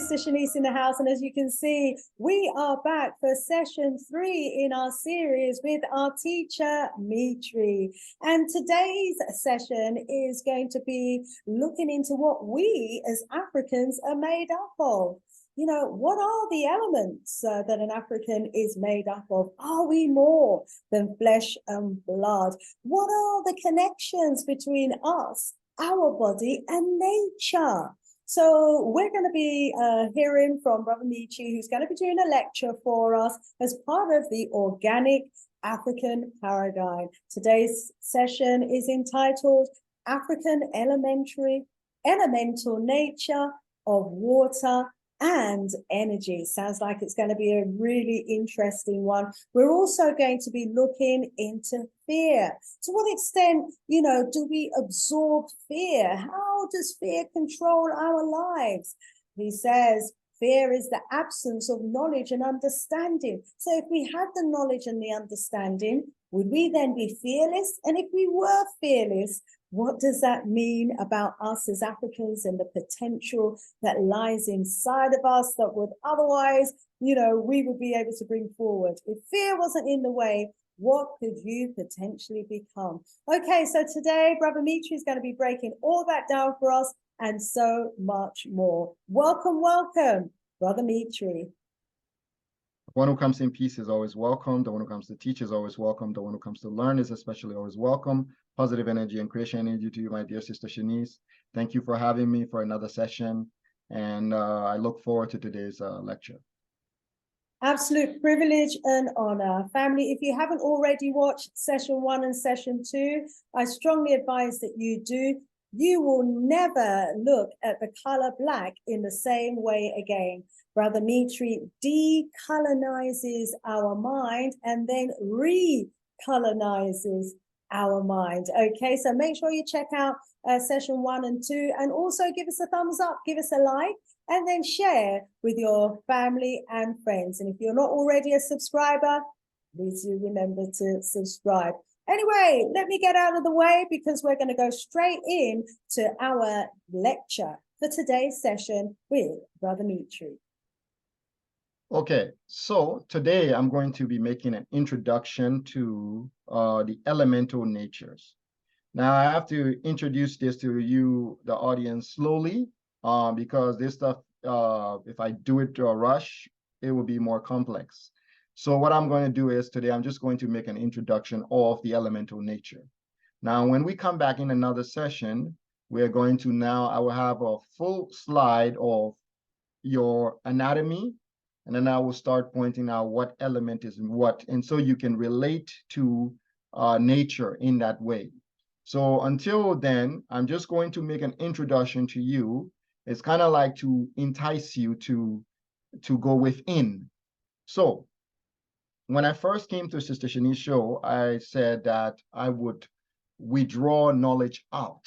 Sister Shanice in the house, and as you can see, we are back for session 3 in our series with our teacher Mitree. And today's session is going to be looking into what we as Africans are made up of. You know, what are the elements that an African is made up of? Are we more than flesh and blood? What are the connections between us, our body, and nature? So we're going to be hearing from Brother Mitree, who's going to be doing a lecture for us as part of the Organic African Paradigm. Today's session is entitled African Elemental Nature of Water and Energy. Sounds like it's going to be a really interesting one. We're also going to be looking into fear. To what extent, you know, do we absorb fear? How does fear control our lives? He says, fear is the absence of knowledge and understanding. So if we had the knowledge and the understanding, would we then be fearless? And if we were fearless, what does that mean about us as Africans and the potential that lies inside of us that would otherwise, you know, we would be able to bring forward? If fear wasn't in the way, what could you potentially become? Okay, so today, Brother Mitree is going to be breaking all that down for us and so much more. Welcome, welcome, Brother Mitree. The one who comes in peace is always welcome. The one who comes to teach is always welcome. The one who comes to learn is especially always welcome. Positive energy and creation energy to you, my dear Sister Shanice. Thank you for having me for another session. And I look forward to today's lecture. Absolute privilege and honor. Family, if you haven't already watched session 1 and session 2, I strongly advise that you do. You will never look at the color black in the same way again. Brother Mitree decolonizes our mind and then recolonizes our mind. Okay, so make sure you check out session 1 and 2, and also give us a thumbs up, give us a like, and then share with your family and friends. And if you're not already a subscriber, please do remember to subscribe. Anyway, let me get out of the way because we're going to go straight in to our lecture for today's session with Brother Mitree. Okay, so today I'm going to be making an introduction to the elemental natures. Now I have to introduce this to you, the audience, slowly, because this stuff, if I do it to a rush, it will be more complex. So what I'm going to do is today, I'm just going to make an introduction of the elemental nature. Now, when we come back in another session, we're going to I will have a full slide of your anatomy, and then I will start pointing out what element is what. And so you can relate to nature in that way. So until then, I'm just going to make an introduction to you. It's kind of like to entice you to go within. So when I first came to Sister Shanice's show, I said that I would withdraw knowledge out.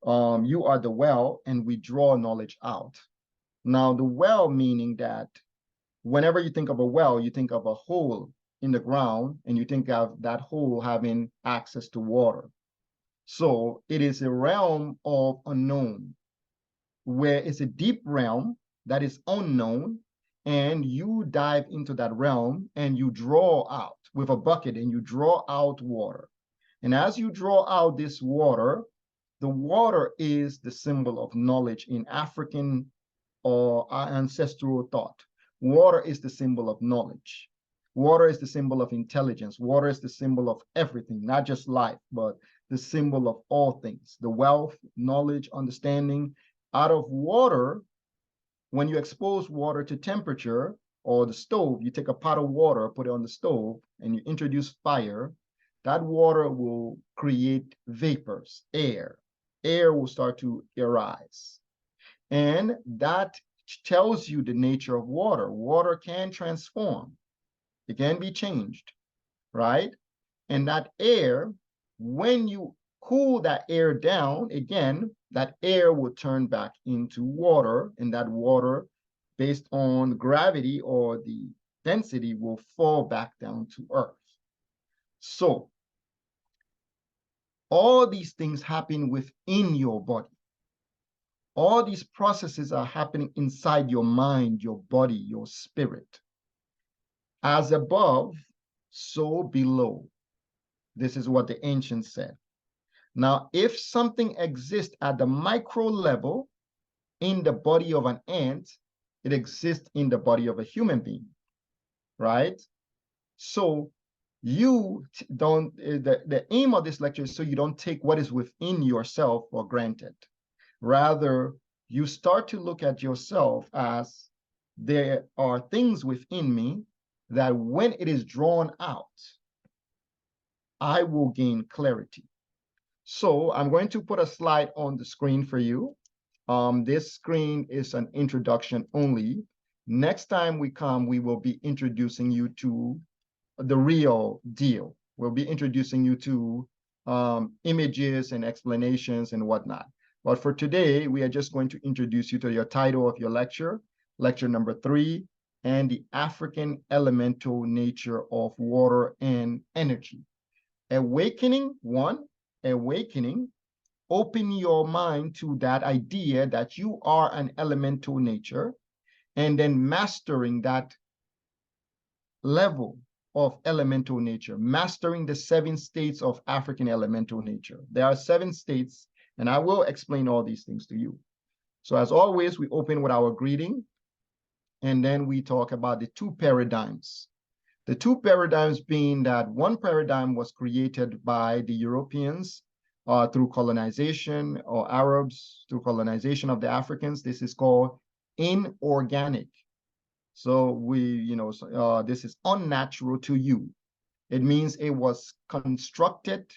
You are the well, and we draw knowledge out. Now, the well meaning that whenever you think of a well, you think of a hole in the ground, and you think of that hole having access to water. So it is a realm of unknown, where it's a deep realm that is unknown, and you dive into that realm and you draw out with a bucket and you draw out water. And as you draw out this water, the water is the symbol of knowledge in African or ancestral thought. Water is the symbol of knowledge. Water is the symbol of intelligence. Water is the symbol of everything, not just life, but the symbol of all things, the wealth, knowledge, understanding. Out of water, when you expose water to temperature or the stove, you take a pot of water, put it on the stove, and you introduce fire, that water will create vapors, air. Air will start to arise. And that tells you the nature of water. Water can transform. It can be changed, right? And that air, when you cool that air down, again, that air will turn back into water, and that water, based on gravity or the density, will fall back down to earth. So all these things happen within your body. All these processes are happening inside your mind, your body, your spirit. As above, so below. This is what the ancients said. Now, if something exists at the micro level in the body of an ant, it exists in the body of a human being, right? So you don't, the aim of this lecture is so you don't take what is within yourself for granted. Rather, you start to look at yourself as there are things within me that when it is drawn out, I will gain clarity. So I'm going to put a slide on the screen for you. This screen is an introduction only. Next time we come, we will be introducing you to the real deal. We'll be introducing you to images and explanations and whatnot. But for today, we are just going to introduce you to your title of your lecture, lecture number 3, and the African elemental nature of water and energy. Awakening, 1, awakening, open your mind to that idea that you are an elemental nature, and then mastering that level of elemental nature, mastering the 7 states of African elemental nature. There are 7 states, and I will explain all these things to you. So as always, we open with our greeting, and then we talk about the 2 paradigms. The 2 paradigms being that one paradigm was created by the Europeans through colonization, or Arabs through colonization of the Africans. This is called inorganic. So this is unnatural to you. It means it was constructed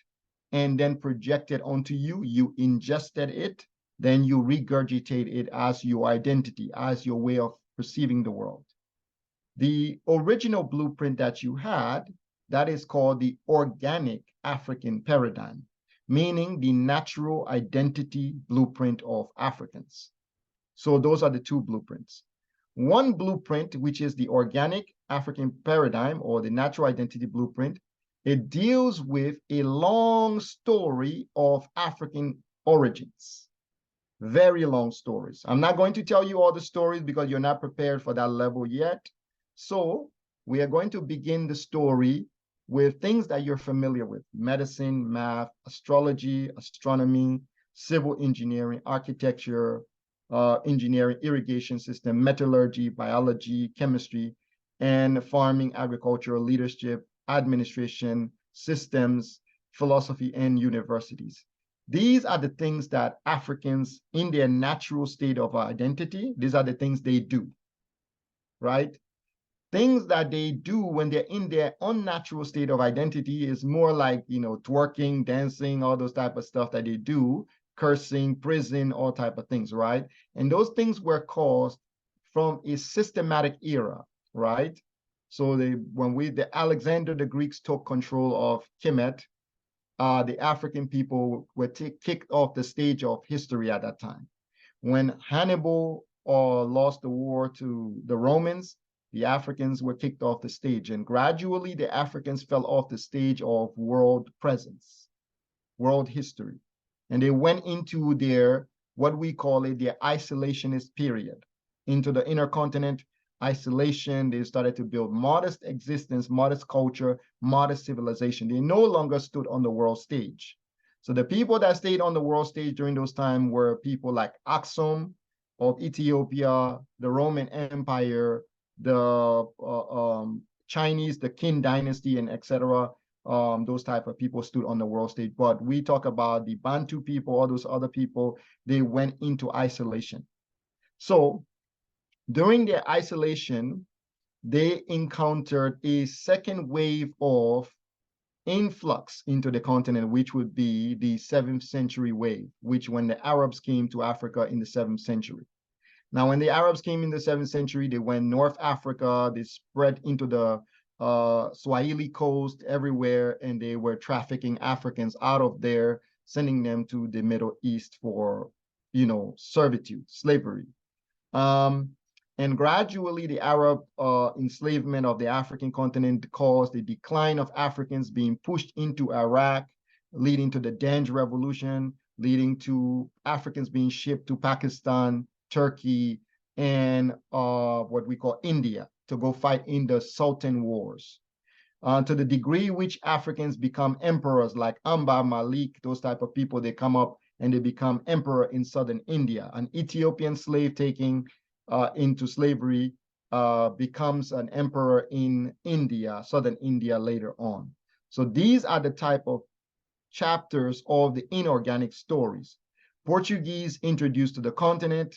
and then projected onto you. You ingested it, then you regurgitate it as your identity, as your way of perceiving the world. The original blueprint that you had, that is called the organic African paradigm, meaning the natural identity blueprint of Africans. So those are the 2 blueprints. One blueprint, which is the organic African paradigm or the natural identity blueprint, it deals with a long story of African origins. Very long stories. I'm not going to tell you all the stories because you're not prepared for that level yet. So we are going to begin the story with things that you're familiar with: medicine, math, astrology, astronomy, civil engineering, architecture, engineering, irrigation system, metallurgy, biology, chemistry, and farming, agriculture, leadership, administration, systems, philosophy, and universities. These are the things that Africans, in their natural state of identity, these are the things they do, right? Things that they do when they're in their unnatural state of identity is more like, twerking, dancing, all those type of stuff that they do, cursing, prison, all type of things, right? And those things were caused from a systematic era, right? So the Alexander the Greeks took control of Kemet, the African people were kicked off the stage of history at that time. When Hannibal lost the war to the Romans, the Africans were kicked off the stage, and gradually the Africans fell off the stage of world presence, world history. And they went into their, what we call it, their isolationist period, into the inner continent, isolation. They started to build modest existence, modest culture, modest civilization. They no longer stood on the world stage. So the people that stayed on the world stage during those times were people like Aksum of Ethiopia, the Roman Empire, the Chinese, the Qin dynasty, and etc. Those type of people stood on the world stage. But we talk about the Bantu people, all those other people, they went into isolation. So during their isolation, they encountered a second wave of influx into the continent, which would be the 7th century wave, which when the Arabs came to Africa in the 7th century. Now, when the Arabs came in the 7th century, they went North Africa, they spread into the Swahili coast everywhere, and they were trafficking Africans out of there, sending them to the Middle East for, servitude, slavery. And gradually, the Arab enslavement of the African continent caused the decline of Africans being pushed into Iraq, leading to the Denge Revolution, leading to Africans being shipped to Pakistan, Turkey, and what we call India to go fight in the Sultan Wars. To the degree which Africans become emperors, like Amba, Malik, those type of people, they come up and they become emperor in southern India. An Ethiopian slave taking into slavery becomes an emperor in India, southern India later on. So these are the type of chapters of the inorganic stories. Portuguese introduced to the continent,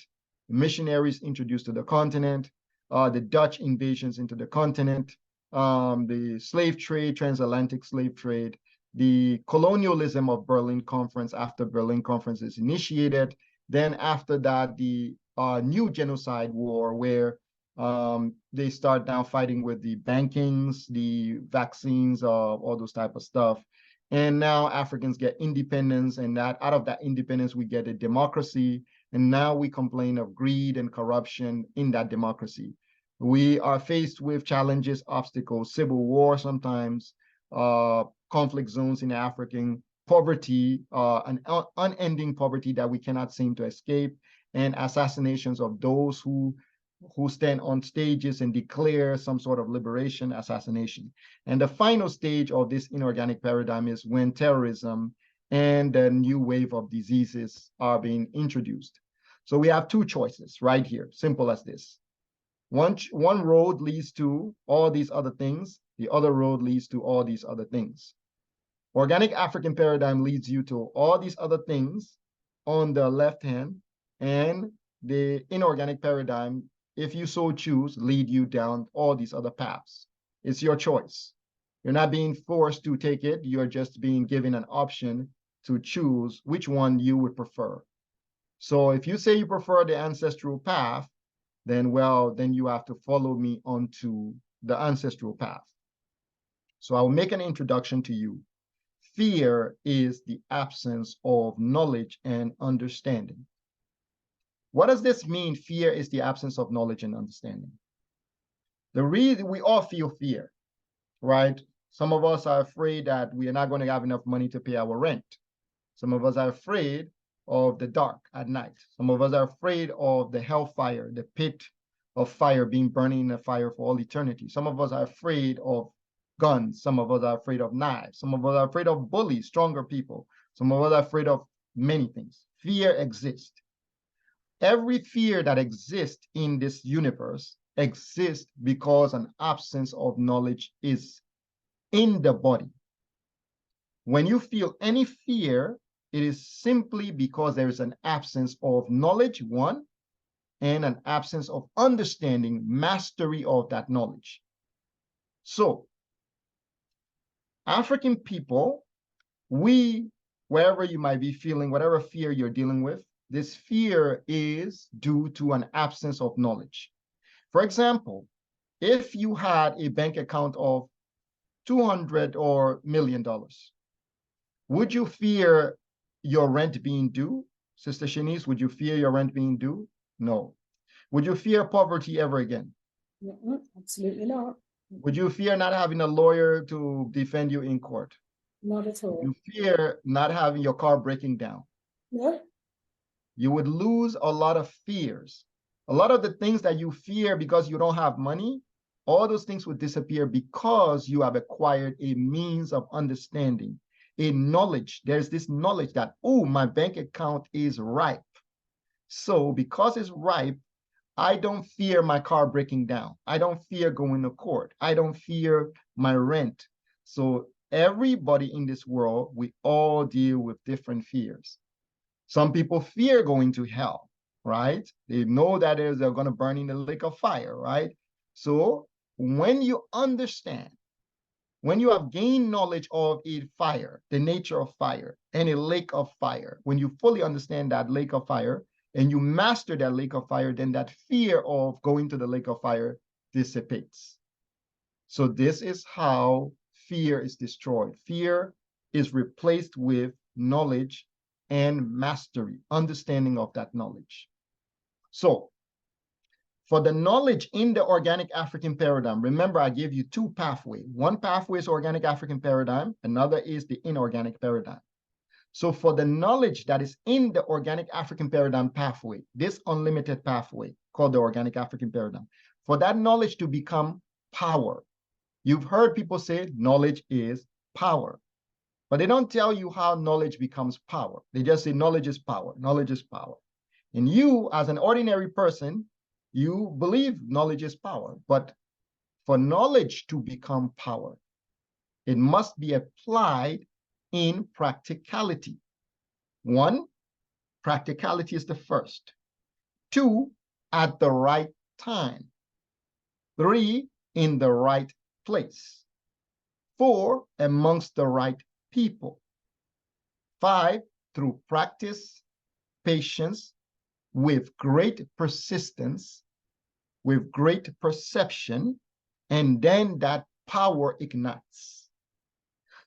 missionaries introduced to the continent, the Dutch invasions into the continent, the slave trade, transatlantic slave trade, the colonialism of Berlin Conference after Berlin Conference is initiated. Then after that, the new genocide war where they start now fighting with the bankings, the vaccines, all those type of stuff. And now Africans get independence, and that out of that independence, we get a democracy. And now we complain of greed and corruption in that democracy. We are faced with challenges, obstacles, civil war sometimes, conflict zones in African, poverty, an unending poverty that we cannot seem to escape, and assassinations of those who stand on stages and declare some sort of liberation, assassination. And the final stage of this inorganic paradigm is when terrorism and the new wave of diseases are being introduced. So we have two choices right here, simple as this. One road leads to all these other things. The other road leads to all these other things. Organic African paradigm leads you to all these other things on the left hand, and the inorganic paradigm, if you so choose, lead you down all these other paths. It's your choice. You're not being forced to take it. You're just being given an option to choose which one you would prefer. So if you say you prefer the ancestral path, then, well, then you have to follow me onto the ancestral path. So I'll make an introduction to you. Fear is the absence of knowledge and understanding. What does this mean? Fear is the absence of knowledge and understanding. The reason we all feel fear, right? Some of us are afraid that we are not going to have enough money to pay our rent. Some of us are afraid of the dark at night. Some of us are afraid of the hellfire, the pit of fire being burning in a fire for all eternity. Some of us are afraid of guns. Some of us are afraid of knives. Some of us are afraid of bullies, stronger people. Some of us are afraid of many things. Fear exists. Every fear that exists in this universe exists because an absence of knowledge is in the body. When you feel any fear, it is simply because there is an absence of knowledge, one, and an absence of understanding, mastery of that knowledge. So, African people, wherever you might be feeling, whatever fear you're dealing with, this fear is due to an absence of knowledge. For example, if you had a bank account of $200 or $1 million, would you fear your rent being due? Sister Shanice, would you fear your rent being due? No. Would you fear poverty ever again? Absolutely not. Would you fear not having a lawyer to defend you in court? Not at all. You fear not having your car breaking down? No. You would lose a lot of fears. A lot of the things that you fear because you don't have money, all those things would disappear because you have acquired a means of understanding, a knowledge. There's this knowledge that, oh, my bank account is ripe. So because it's ripe, I don't fear my car breaking down. I don't fear going to court. I don't fear my rent. So everybody in this world, we all deal with different fears. Some people fear going to hell, right? They know that they're going to burn in the lake of fire, right? So when you understand, when you have gained knowledge of a fire, the nature of fire, and a lake of fire, when you fully understand that lake of fire, and you master that lake of fire, then that fear of going to the lake of fire dissipates. So this is how fear is destroyed. Fear is replaced with knowledge and mastery, understanding of that knowledge. So for the knowledge in the organic African paradigm, remember I gave you two pathways. One pathway is organic African paradigm, another is the inorganic paradigm. So for the knowledge that is in the organic African paradigm pathway, this unlimited pathway called the organic African paradigm, for that knowledge to become power, you've heard people say knowledge is power, but they don't tell you how knowledge becomes power. They just say knowledge is power, knowledge is power. And you, as an ordinary person, you believe knowledge is power, but for knowledge to become power, it must be applied in practicality. One, practicality is the first. Two, at the right time. Three, in the right place. Four, amongst the right people. Five, through practice, patience, with great persistence, with great perception, and then that power ignites.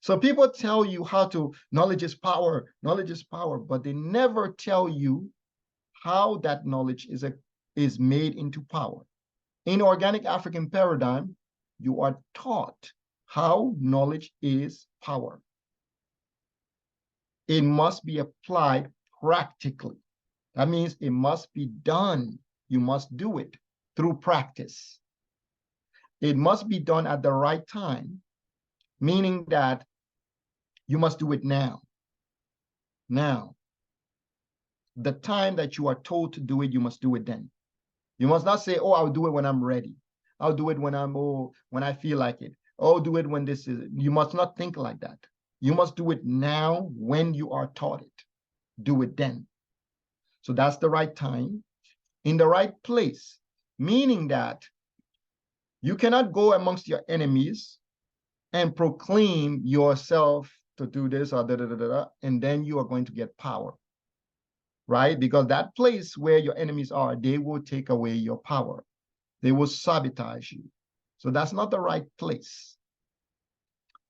So people tell you how to, knowledge is power, but they never tell you how that knowledge is made into power. In organic African paradigm, you are taught how knowledge is power. It must be applied practically. That means it must be done. You must do it through practice. It must be done at the right time, meaning that you must do it now. Now, the time that you are told to do it, you must do it then. You must not say, oh, I'll do it when I'm ready. I'll do it when when I feel like it. Oh, do it when this is. You must not think like that. You must do it now when you are taught it. Do it then. So that's the right time, in the right place, meaning that you cannot go amongst your enemies and proclaim yourself to do this or and then you are going to get power, right? Because that place where your enemies are, they will take away your power. They will sabotage you. So that's not the right place.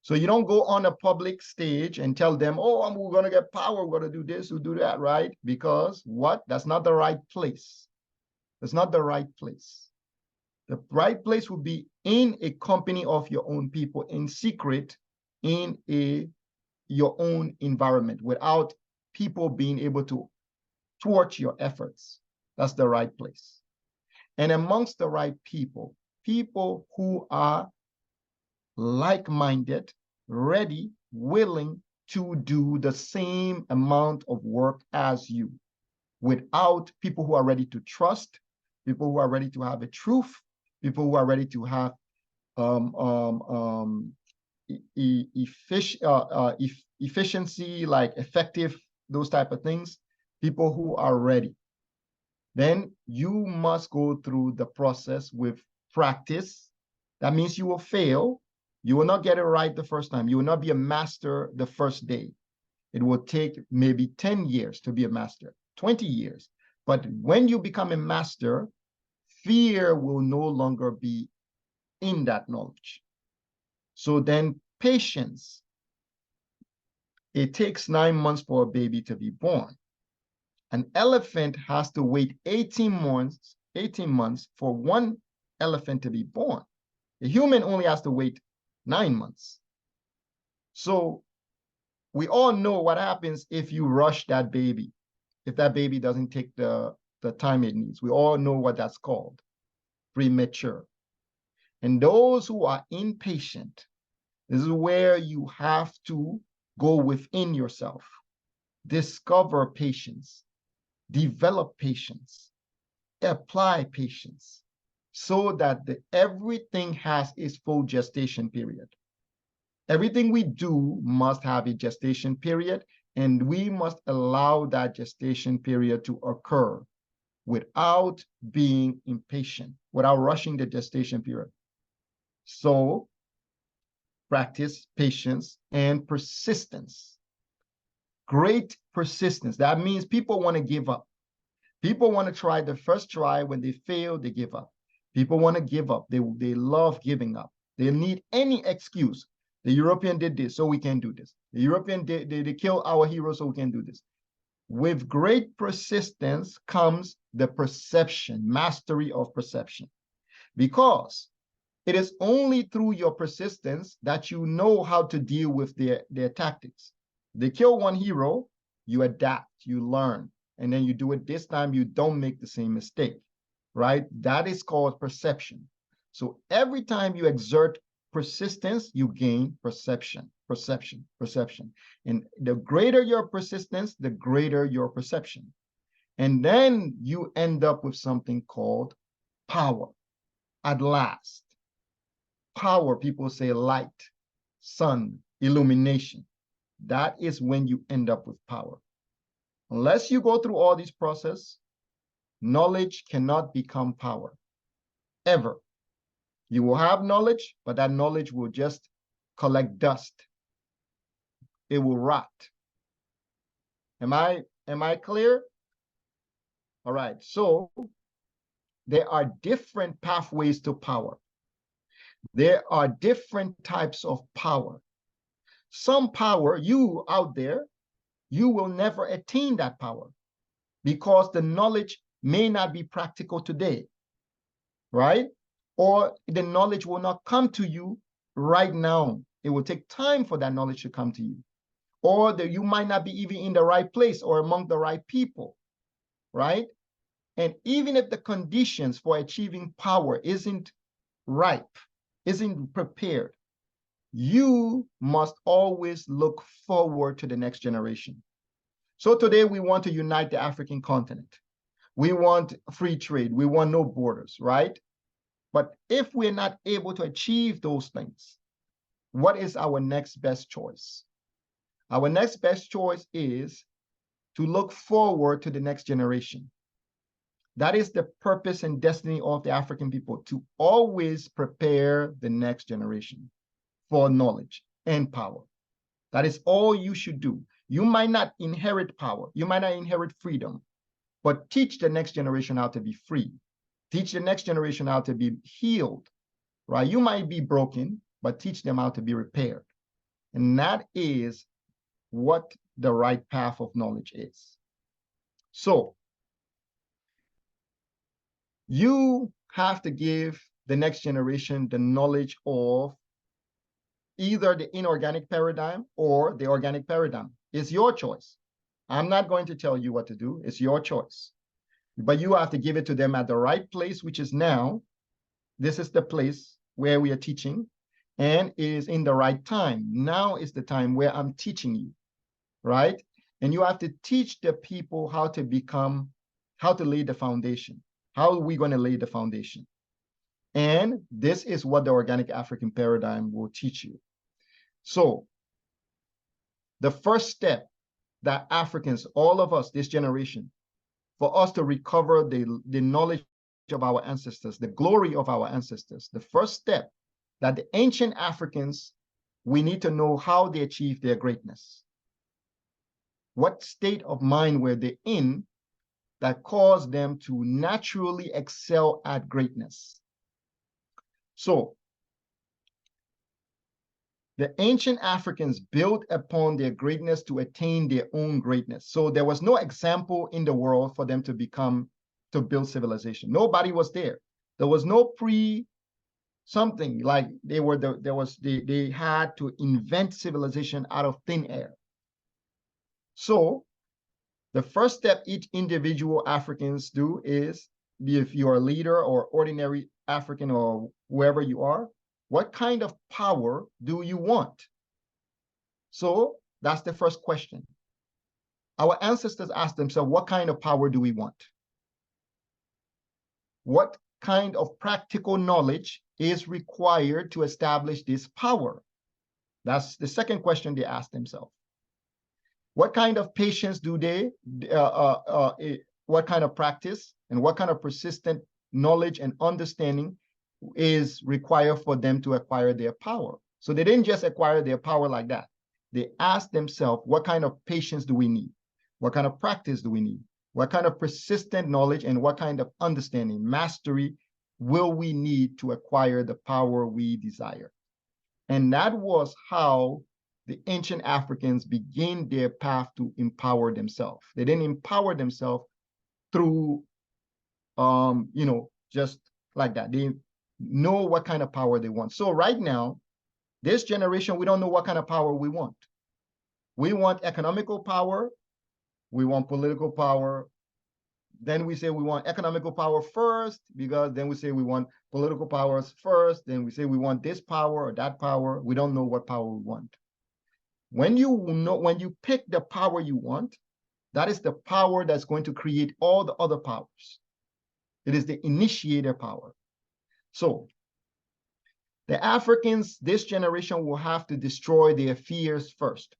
So you don't go on a public stage and tell them, oh, we're going to get power, we're going to do this, we'll do that, right? Because what? That's not the right place. That's not the right place. The right place would be in a company of your own people, in secret, in your own environment, without people being able to thwart your efforts. That's the right place. And amongst the right people, people who are like-minded, ready, willing to do the same amount of work as you, without people who are ready to trust, people who are ready to have a truth, people who are ready to have efficiency, like effective, those type of things, people who are ready. Then you must go through the process with practice. That means you will fail. You will not get it right the first time. You will not be a master the first day. It will take maybe 10 years to be a master, 20 years. But when you become a master, fear will no longer be in that knowledge. So then patience. It takes 9 months for a baby to be born. An elephant has to wait 18 months for one elephant to be born. A human only has to wait 9 months. So we all know what happens if you rush that baby, if that baby doesn't take the time it needs. We all know what that's called, premature. And those who are impatient, this is where you have to go within yourself, discover patience, develop patience, apply patience, so that everything has its full gestation period. Everything we do must have a gestation period, and we must allow that gestation period to occur without being impatient, without rushing the gestation period. So practice patience and persistence. Great persistence. That means people want to give up. People want to try the first try. When they fail, they give up. People want to give up. They love giving up. They need any excuse. The European did this, so we can do this. The European they kill our heroes, so we can do this. With great persistence comes the perception, mastery of perception. Because it is only through your persistence that you know how to deal with their tactics. They kill one hero, you adapt, you learn, and then you do it this time, you don't make the same mistake, right? That is called perception. So every time you exert persistence, you gain perception, perception, perception. And the greater your persistence, the greater your perception. And then you end up with something called power. At last, power, people say light, sun, illumination. That is when you end up with power. Unless you go through all these processes, knowledge cannot become power, ever. You will have knowledge, but that knowledge will just collect dust. It will rot. Am I clear? All right, so there are different pathways to power. There are different types of power. Some power, you out there, you will never attain that power because the knowledge may not be practical today, right? Or the knowledge will not come to you right now. It will take time for that knowledge to come to you. Or that you might not be even in the right place or among the right people, right? And even if the conditions for achieving power isn't ripe, isn't prepared, you must always look forward to the next generation. So today we want to unite the African continent. We want free trade. We want no borders, right? But if we're not able to achieve those things, what is our next best choice? Our next best choice is to look forward to the next generation. That is the purpose and destiny of the African people, to always prepare the next generation for knowledge and power. That is all you should do. You might not inherit power. You might not inherit freedom, but teach the next generation how to be free. Teach the next generation how to be healed, right? You might be broken, but teach them how to be repaired. And that is what the right path of knowledge is. So you have to give the next generation the knowledge of either the inorganic paradigm or the organic paradigm. It's your choice. I'm not going to tell you what to do. It's your choice. But you have to give it to them at the right place, which is now. This is the place where we are teaching, and it is in the right time. Now is the time where I'm teaching you, right? And you have to teach the people how to lay the foundation. How are we going to lay the foundation? And this is what the organic African paradigm will teach you. So the first step that Africans, all of us, this generation, for us to recover the knowledge of our ancestors, the glory of our ancestors, the first step that the ancient Africans, we need to know how they achieved their greatness. What state of mind were they in that caused them to naturally excel at greatness? So the ancient Africans built upon their greatness to attain their own greatness. So there was no example in the world for them to build civilization. Nobody was there. There was no something like they had to invent civilization out of thin air. So the first step each individual Africans do is, if you're a leader or ordinary African or whoever you are, what kind of power do you want? So that's the first question. Our ancestors asked themselves, what kind of power do we want? What kind of practical knowledge is required to establish this power? That's the second question they asked themselves. What kind of patience do they, what kind of practice and what kind of persistent knowledge and understanding is required for them to acquire their power? So they didn't just acquire their power like that. They asked themselves, what kind of patience do we need? What kind of practice do we need? What kind of persistent knowledge and what kind of understanding, mastery will we need to acquire the power we desire? And that was how the ancient Africans began their path to empower themselves. They didn't empower themselves through, just like that. They know what kind of power they want. So right now, this generation, we don't know what kind of power we want. We want economical power. We want political power. Then we say we want economical power first, because then we say we want political powers first. Then we say we want this power or that power. We don't know what power we want. When you pick the power you want, that is the power that's going to create all the other powers. It is the initiator power. So the Africans, this generation, will have to destroy their fears first.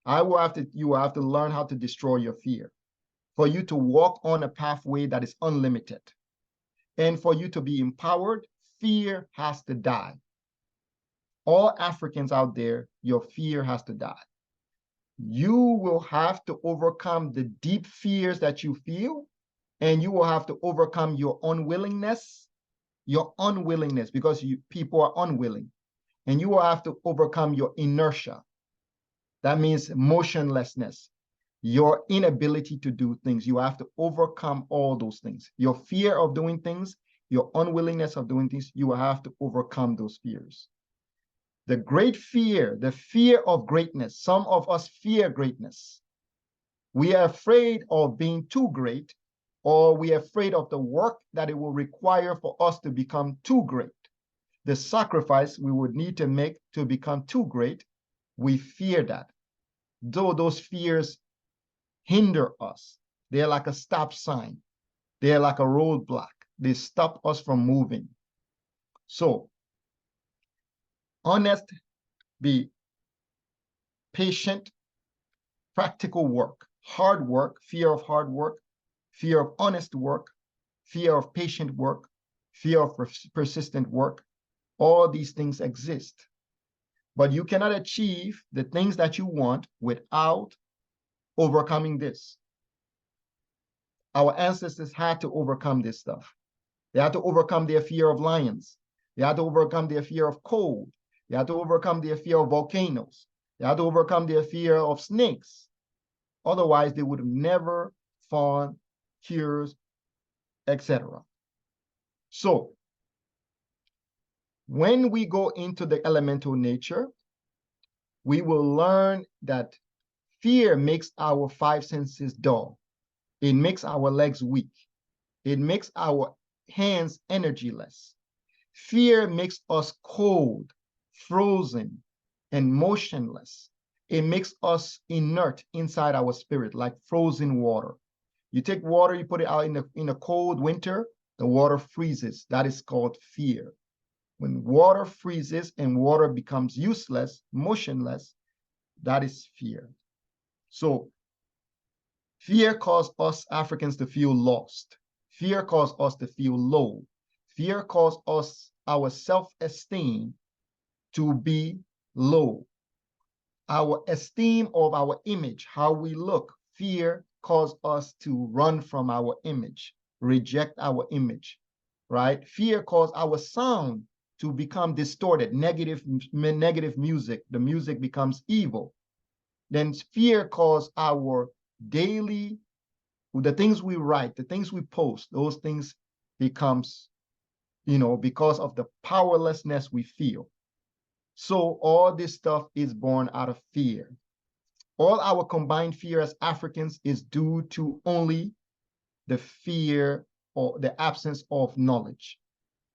You will have to learn how to destroy your fear for you to walk on a pathway that is unlimited. And for you to be empowered, fear has to die. All Africans out there, your fear has to die. You will have to overcome the deep fears that you feel, and you will have to overcome your unwillingness, because people are unwilling. And you will have to overcome your inertia. That means motionlessness, your inability to do things. You have to overcome all those things. Your fear of doing things, your unwillingness of doing things, you will have to overcome those fears. The great fear, the fear of greatness. Some of us fear greatness. We are afraid of being too great, or we are afraid of the work that it will require for us to become too great. The sacrifice we would need to make to become too great, we fear that. Though those fears hinder us, they're like a stop sign. They're like a roadblock. They stop us from moving. So, honest, be patient, practical work, hard work, fear of hard work, fear of honest work, fear of patient work, fear of persistent work. All these things exist. But you cannot achieve the things that you want without overcoming this. Our ancestors had to overcome this stuff. They had to overcome their fear of lions. They had to overcome their fear of cold. They had to overcome their fear of volcanoes. They had to overcome their fear of snakes. Otherwise, they would have never found cures, etc. So, when we go into the elemental nature, we will learn that fear makes our five senses dull. It makes our legs weak. It makes our hands energyless. Fear makes us cold, frozen, and motionless. It makes us inert inside our spirit, like frozen water. You take water, you put it out in a cold winter, the water freezes. That is called fear. When water freezes and water becomes useless, motionless, that is fear. So fear caused us Africans to feel lost. Fear caused us to feel low. Fear caused us, our self-esteem, to be low. Our esteem of our image, how we look, fear caused us to run from our image, reject our image, right? Fear caused our sound to become distorted, negative music. The music becomes evil. Then fear caused our daily, the things we write, the things we post, those things becomes, because of the powerlessness we feel. So all this stuff is born out of fear. All our combined fear as Africans is due to only the fear or the absence of knowledge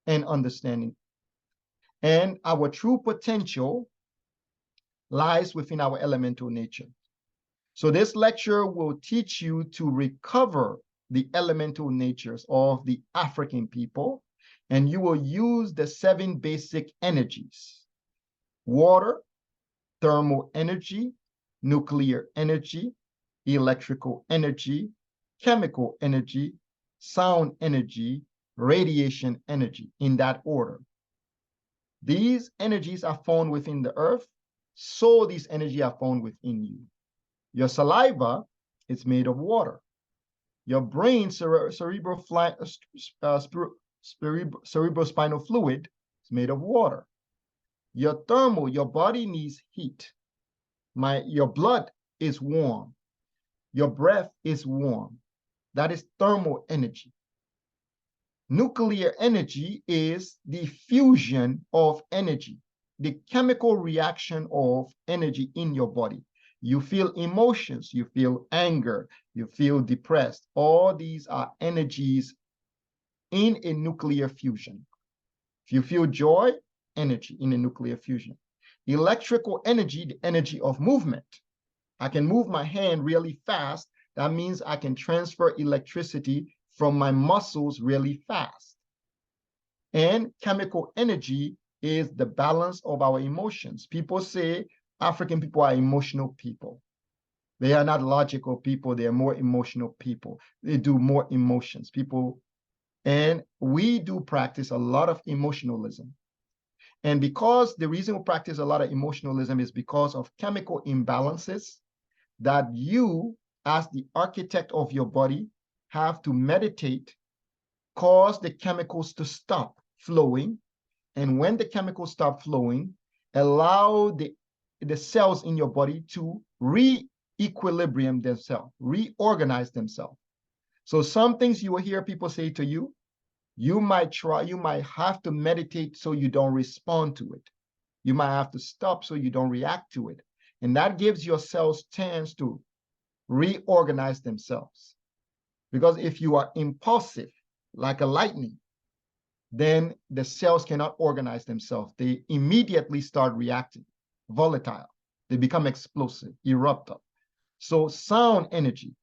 and understanding. And our true potential lies within our elemental nature. So this lecture will teach you to recover the elemental natures of the African people, and you will use the 7 basic energies: water, thermal energy, nuclear energy, electrical energy, chemical energy, sound energy, radiation energy, in that order. These energies are found within the earth, so these energies are found within you. Your saliva is made of water. Your brain, cerebrospinal fluid, is made of water. Your thermal, your body needs heat. Your blood is warm. Your breath is warm. That is thermal energy. Nuclear energy is the fusion of energy, the chemical reaction of energy in your body. You feel emotions, you feel anger, you feel depressed. All these are energies in a nuclear fusion. If you feel joy, energy in a nuclear fusion. Electrical energy, the energy of movement. I can move my hand really fast. That means I can transfer electricity from my muscles really fast. And chemical energy is the balance of our emotions. People say African people are emotional people. They are not logical people. They are more emotional people. They do more emotions. And we do practice a lot of emotionalism. And because the reason we practice a lot of emotionalism is because of chemical imbalances that you, as the architect of your body, have to meditate, cause the chemicals to stop flowing. And when the chemicals stop flowing, allow the cells in your body to re-equilibrium themselves, reorganize themselves. So some things you will hear people say to you, you might have to meditate so you don't respond to it. You might have to stop so you don't react to it. And that gives your cells chance to reorganize themselves. Because if you are impulsive, like a lightning, then the cells cannot organize themselves. They immediately start reacting, volatile. They become explosive, eruptive. So sound energy,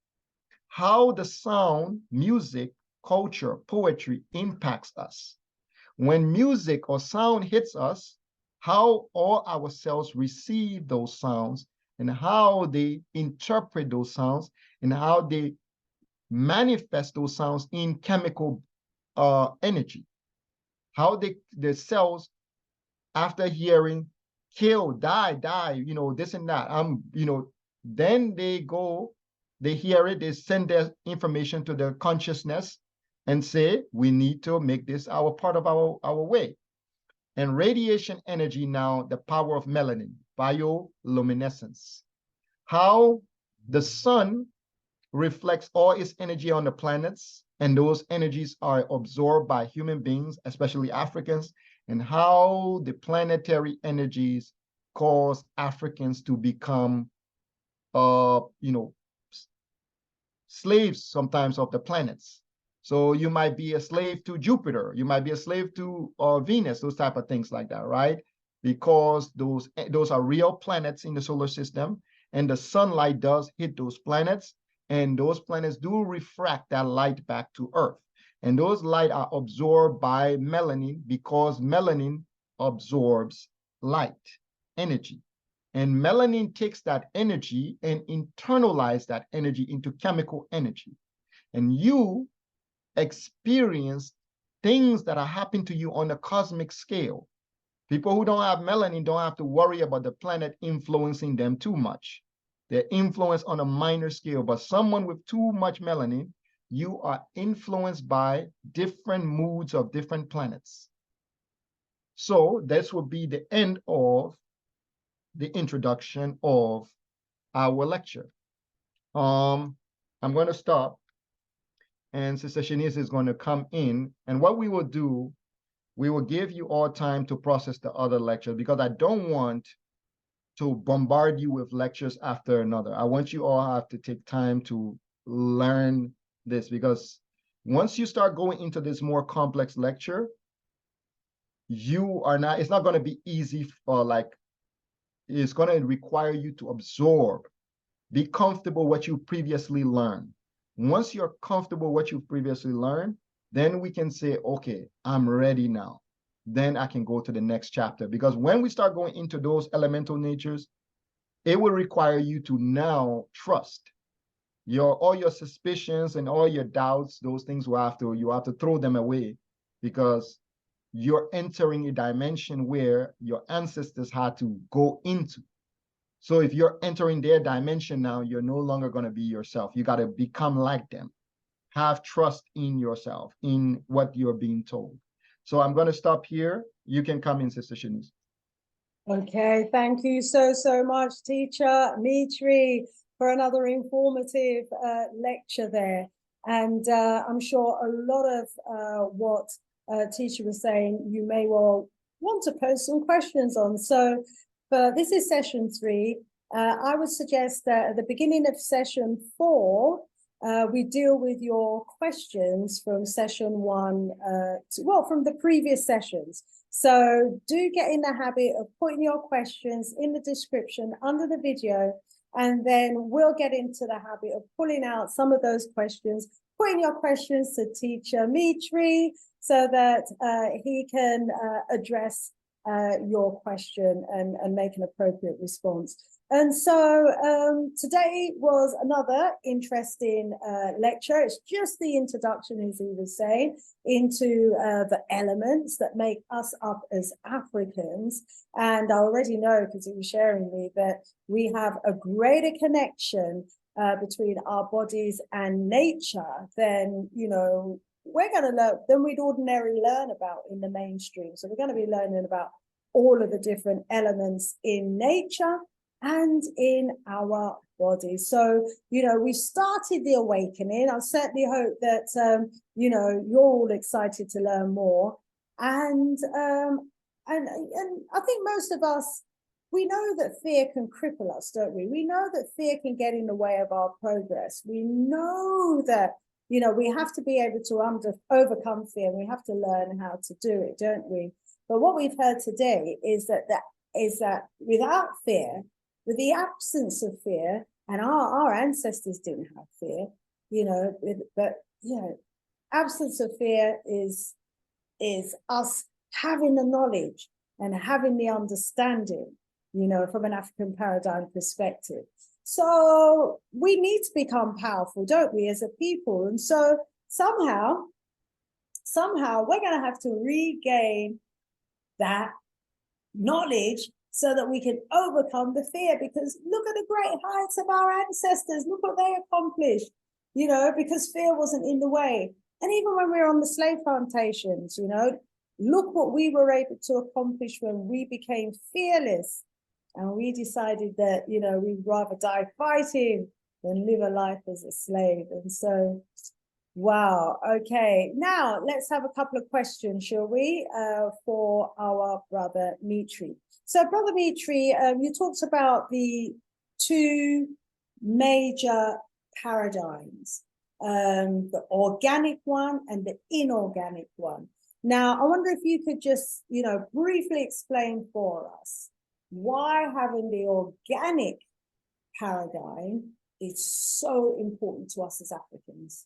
how the sound, music, culture, poetry impacts us. When music or sound hits us, how all our cells receive those sounds and how they interpret those sounds and how they manifest those sounds in chemical energy. How the cells, after hearing, kill, die, this and that, then they hear it, they send their information to their consciousness and say, we need to make this our part of our way. And radiation energy now, the power of melanin, bioluminescence. How the sun reflects all its energy on the planets, and those energies are absorbed by human beings, especially Africans, and how the planetary energies cause Africans to become, slaves sometimes of the planets. So you might be a slave to Jupiter, you might be a slave to Venus, those type of things like that, right? Because those are real planets in the solar system, and the sunlight does hit those planets, and those planets do refract that light back to Earth. And those light are absorbed by melanin because melanin absorbs light, energy. And melanin takes that energy and internalize that energy into chemical energy. And you experience things that are happening to you on a cosmic scale. People who don't have melanin don't have to worry about the planet influencing them too much. They're influenced on a minor scale, but someone with too much melanin, you are influenced by different moods of different planets. So this will be the end of the introduction of our lecture. I'm going to stop, and Sister Shanice is going to come in, and what we will do, we will give you all time to process the other lecture, because I don't want to bombard you with lectures after another. I want you all have to take time to learn this, because once you start going into this more complex lecture, it's not going to be easy for, it's going to require you to absorb, be comfortable what you previously learned. Once you're comfortable what you previously learned, then we can say, okay, I'm ready now. Then I can go to the next chapter. Because when we start going into those elemental natures, it will require you to now trust all your suspicions and all your doubts. Those things you have to throw them away, because you're entering a dimension where your ancestors had to go into. So if you're entering their dimension now, you're no longer going to be yourself. You got to become like them. Have trust in yourself, in what you're being told. So I'm going to stop here. You can come in, Sister Shanice. Okay, thank you so much, Teacher Mitree, for another informative lecture there. And I'm sure a lot of what Teacher was saying, you may well want to post some questions on. So this is session 3. I would suggest that at the beginning of session 4, we deal with your questions from session 1, from the previous sessions. So do get in the habit of putting your questions in the description under the video, and then we'll get into the habit of pulling out some of those questions, putting your questions to Teacher Mitree so that he can address your question and make an appropriate response. And so today was another interesting lecture. It's just the introduction, as he was saying, into the elements that make us up as Africans. And I already know, because he was sharing me, that we have a greater connection between our bodies and nature than, you know, we're going to learn, than we'd ordinarily learn about in the mainstream. So we're going to be learning about all of the different elements in nature and in our bodies. So, you know, we've started the awakening. I certainly hope that, you know, you're all excited to learn more. And I think most of us, we know that fear can cripple us, don't we? We know that fear can get in the way of our progress. We know that, you know, we have to be able to overcome fear. We have to learn how to do it, don't we? But what we've heard today is that without fear, with the absence of fear, and our ancestors didn't have fear, you know, but you know, absence of fear is us having the knowledge and having the understanding, you know, from an African paradigm perspective. So we need to become powerful, don't we, as a people? And so somehow we're going to have to regain that knowledge so that we can overcome the fear, because look at the great heights of our ancestors. Look what they accomplished, you know, because fear wasn't in the way. And even when we were on the slave plantations, you know, look what we were able to accomplish when we became fearless. And we decided that, you know, we'd rather die fighting than live a life as a slave. And so, wow. Okay. Now let's have a couple of questions, shall we, for our brother Mitree. So, brother Mitree, you talked about the 2 major paradigms, the organic one and the inorganic one. Now, I wonder if you could just, you know, briefly explain for us why having the organic paradigm is so important to us as Africans.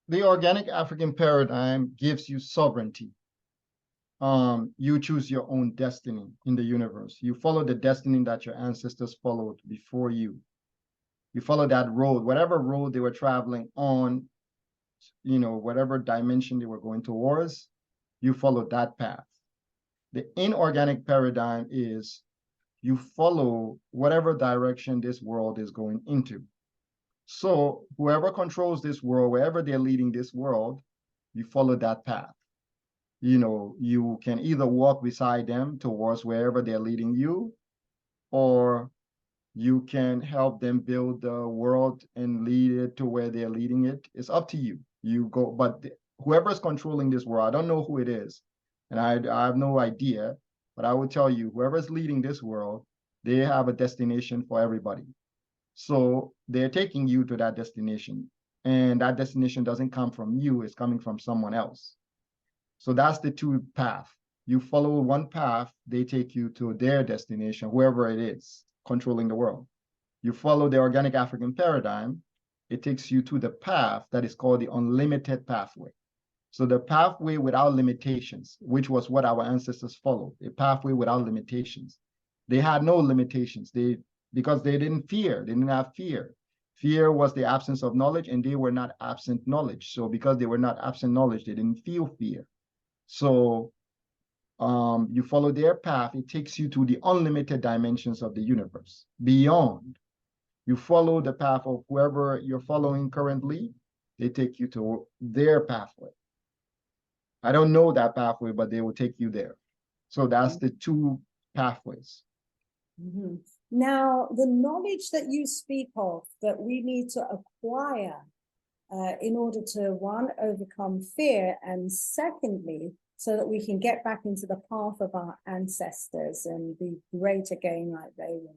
The organic African paradigm gives you sovereignty. You choose your own destiny in the universe. You follow the destiny that your ancestors followed before you. You follow that road, whatever road they were traveling on, you know, whatever dimension they were going towards, you follow that path. The inorganic paradigm is you follow whatever direction this world is going into. So whoever controls this world, wherever they're leading this world, you follow that path. You know, you can either walk beside them towards wherever they're leading you, or you can help them build the world and lead it to where they're leading it. It's up to you. You go, but whoever's controlling this world, I don't know who it is, and I have no idea, but I would tell you, whoever's leading this world, they have a destination for everybody. So they're taking you to that destination, and that destination doesn't come from you, it's coming from someone else. So that's the 2 paths. You follow one path, they take you to their destination, whoever it is controlling the world. You follow the organic African paradigm, it takes you to the path that is called the unlimited pathway. So the pathway without limitations, which was what our ancestors followed, a pathway without limitations. They had no limitations because they didn't fear, they didn't have fear. Fear was the absence of knowledge, and they were not absent knowledge. So because they were not absent knowledge, they didn't feel fear. So you follow their path, it takes you to the unlimited dimensions of the universe. Beyond, you follow the path of whoever you're following currently, they take you to their pathway. I don't know that pathway, but they will take you there. So that's the 2 pathways. Mm-hmm. Now, the knowledge that you speak of that we need to acquire in order to, 1, overcome fear, and secondly, so that we can get back into the path of our ancestors and be great again like they were.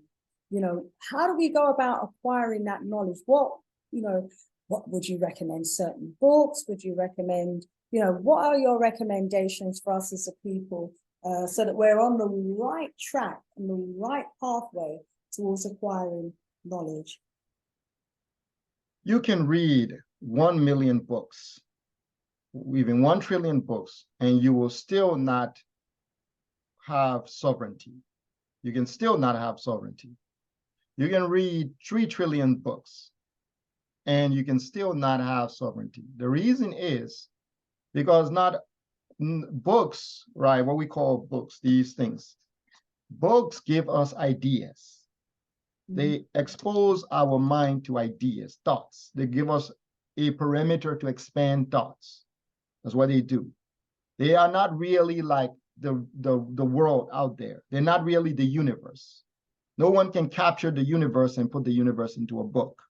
You know, how do we go about acquiring that knowledge? What, you know, what would you recommend? Certain books? Would you recommend, you know, what are your recommendations for us as a people, so that we're on the right track and the right pathway towards acquiring knowledge? You can read 1 million books, even 1 trillion books, and you will still not have sovereignty. You can still not have sovereignty. You can read 3 trillion books, and you can still not have sovereignty. The reason is because not books, right? What we call books, these things. Books give us ideas. They expose our mind to ideas, thoughts. They give us a perimeter to expand thoughts. That's what they do. They are not really like the world out there. They're not really the universe. No one can capture the universe and put the universe into a book.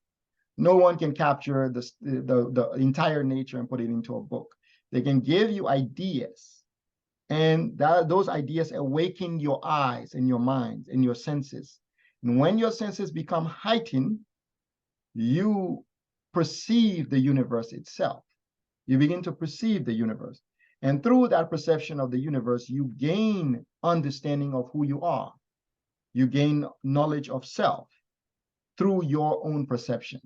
No one can capture the entire nature and put it into a book. They can give you ideas, and those ideas awaken your eyes and your minds and your senses. And when your senses become heightened, you perceive the universe itself. You begin to perceive the universe. And through that perception of the universe, you gain understanding of who you are. You gain knowledge of self through your own perception.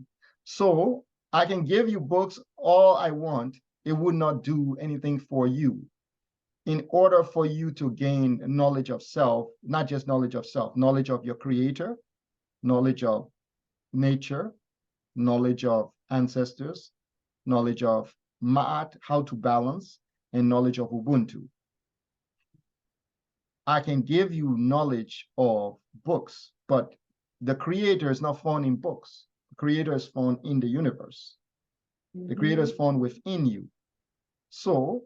So I can give you books all I want. It would not do anything for you. In order for you to gain knowledge of self, not just knowledge of self, knowledge of your creator, knowledge of nature, knowledge of ancestors, knowledge of Ma'at, how to balance, and knowledge of Ubuntu. I can give you knowledge of books, but the creator is not found in books. The creator is found in the universe. The creator is found within you. So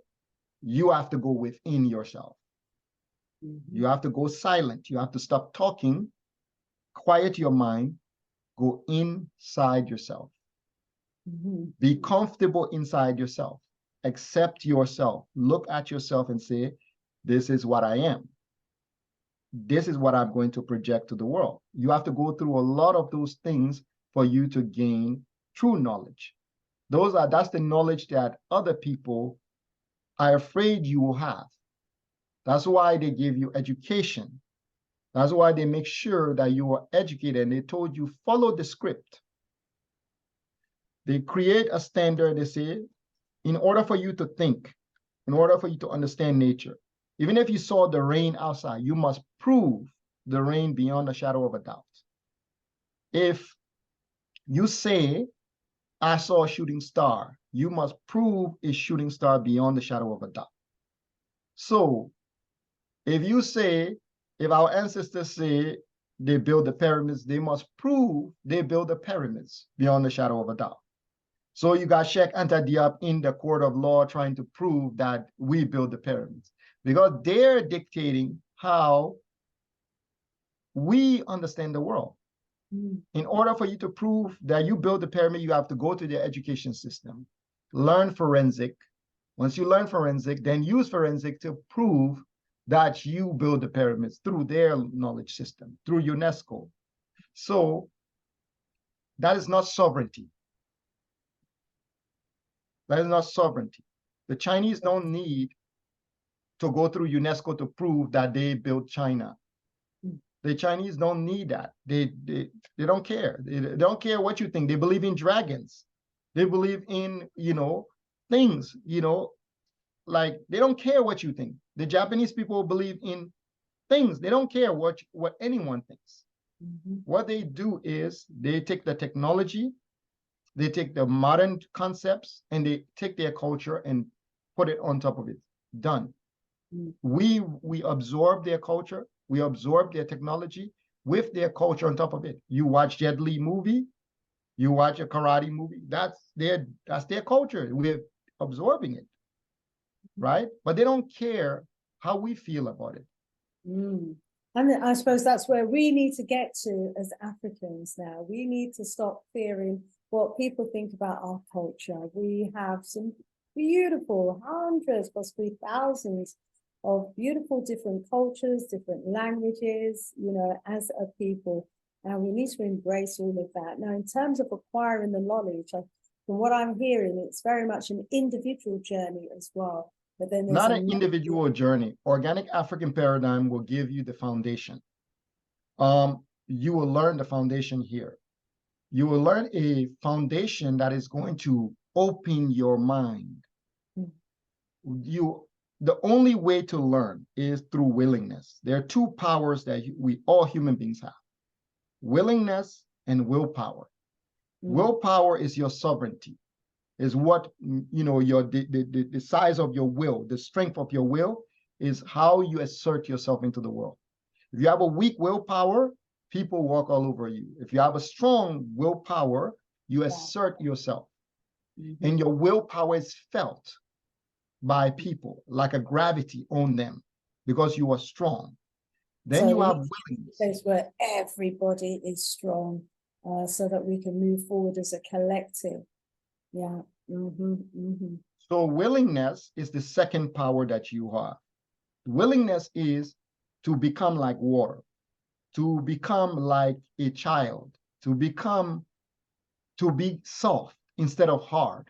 you have to go within yourself. You have to go silent. You have to stop talking, quiet your mind, go inside yourself. Be comfortable inside yourself. Accept yourself. Look at yourself and say, this is what I am. This is what I'm going to project to the world. You have to go through a lot of those things for you to gain true knowledge. That's the knowledge that other people are afraid you will have. That's why they give you education. That's why they make sure that you are educated, and they told you follow the script. They create a standard. They say, in order for you to think, in order for you to understand nature, even if you saw the rain outside, you must prove the rain beyond a shadow of a doubt. If you say, I saw a shooting star, you must prove a shooting star beyond the shadow of a doubt. So if you say, if our ancestors say they built the pyramids, they must prove they built the pyramids beyond the shadow of a doubt. So you got Sheikh Anta Diop in the court of law trying to prove that we built the pyramids, because they're dictating how we understand the world. In order for you to prove that you built the pyramid, you have to go to the education system, learn forensic. Once you learn forensic, then use forensic to prove that you build the pyramids through their knowledge system, through UNESCO. So that is not sovereignty. That is not sovereignty. The Chinese don't need to go through UNESCO to prove that they built China. The Chinese don't need that. They don't care. They don't care what you think. They believe in dragons. They believe in, things, like they don't care what you think. The Japanese people believe in things. They don't care what anyone thinks. What they do is they take the technology, they take the modern concepts, and they take their culture and put it on top of it. Done. We absorb their culture. We absorb their technology with their culture on top of it. You watch Jet Li movie, you watch a karate movie. That's their culture. We're absorbing it, right? But they don't care how we feel about it. And I suppose that's where we need to get to as Africans now. We need to stop fearing what people think about our culture. We have some beautiful, hundreds, possibly thousands of beautiful different cultures, different languages, you know, as a people. And we need to embrace all of that. Now, in terms of acquiring the knowledge, from what I'm hearing, it's very much an individual journey as well. But then there's not an individual journey. Organic African paradigm will give you the foundation. You will learn the foundation here. You will learn a foundation that is going to open your mind. The only way to learn is through willingness. There are two powers that we all human beings have: willingness and willpower. Willpower is your sovereignty, is what, you know, the size of your will, the strength of your will is how you assert yourself into the world. If you have a weak willpower, people walk all over you. If you have a strong willpower, you assert yourself. And your willpower is felt by people like a gravity on them because you are strong. Then so you have willingness. Place where everybody is strong, so that we can move forward as a collective. Yeah. So willingness is the second power that you have. Willingness is to become like water, to become like a child, to be soft instead of hard,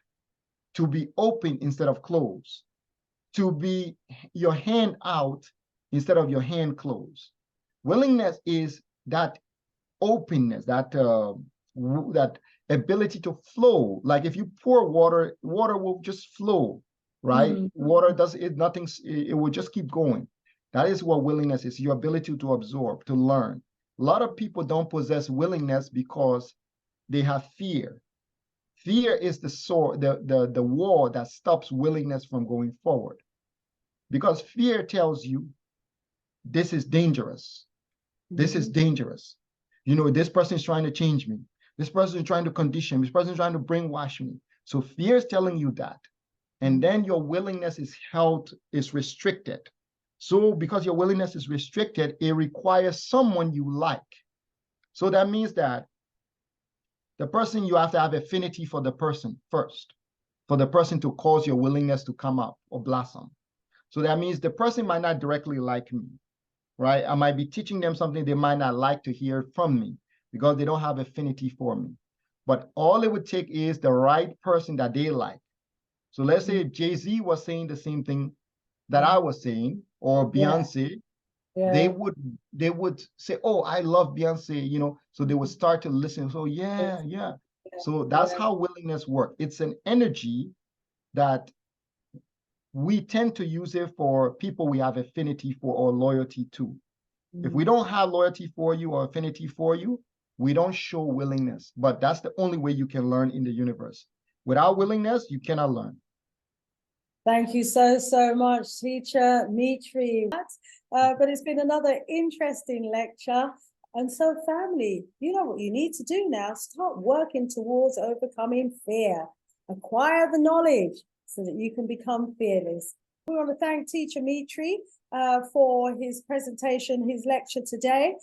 to be open instead of closed, to be your hand out instead of your hand closed. Willingness is that openness, that ability to flow. Like if you pour water, water will just flow, right? Water does it, nothing, it will just keep going. That is what willingness is, your ability to absorb, to learn. A lot of people don't possess willingness because they have fear. Fear is the sword, the wall that stops willingness from going forward. Because fear tells you, this is dangerous. This is dangerous. You know, this person is trying to change me. This person is trying to condition me. This person is trying to brainwash me. So fear is telling you that. And then your willingness is held, is restricted. So because your willingness is restricted, it requires someone you like. So that means that the person, you have to have affinity for the person first, for the person to cause your willingness to come up or blossom. So that means the person might not directly like me, right? I might be teaching them something they might not like to hear from me because they don't have affinity for me. But all it would take is the right person that they like. So let's say if Jay-Z was saying the same thing that I was saying, or Beyonce, they would say, oh, I love Beyonce, you know, so they would start to listen. So so that's how willingness works. It's an energy that we tend to use it for people we have affinity for or loyalty to. If we don't have loyalty for you or affinity for you, we don't show willingness. But that's the only way you can learn in the universe. Without willingness, you cannot learn. Thank you so much, Teacher Mitree. But it's been another interesting lecture. And so, family, you know what you need to do now. Start working towards overcoming fear. Acquire the knowledge so that you can become fearless. We want to thank Teacher Mitree for his presentation, his lecture today.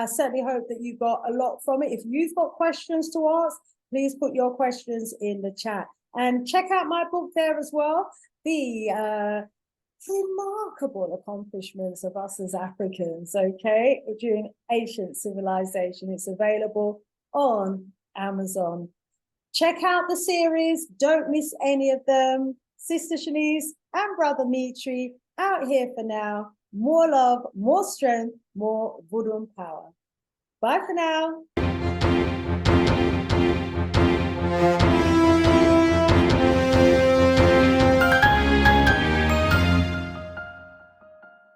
Certainly hope that you got a lot from it. If you've got questions to ask, please put your questions in the chat. And check out my book there as well, the remarkable accomplishments of us as Africans, okay, during ancient civilization. It's available on Amazon. Check out the series. Don't miss any of them. Sister Shanice and Brother Mitree out here for now. More love, more strength, more voodoo power. Bye for now.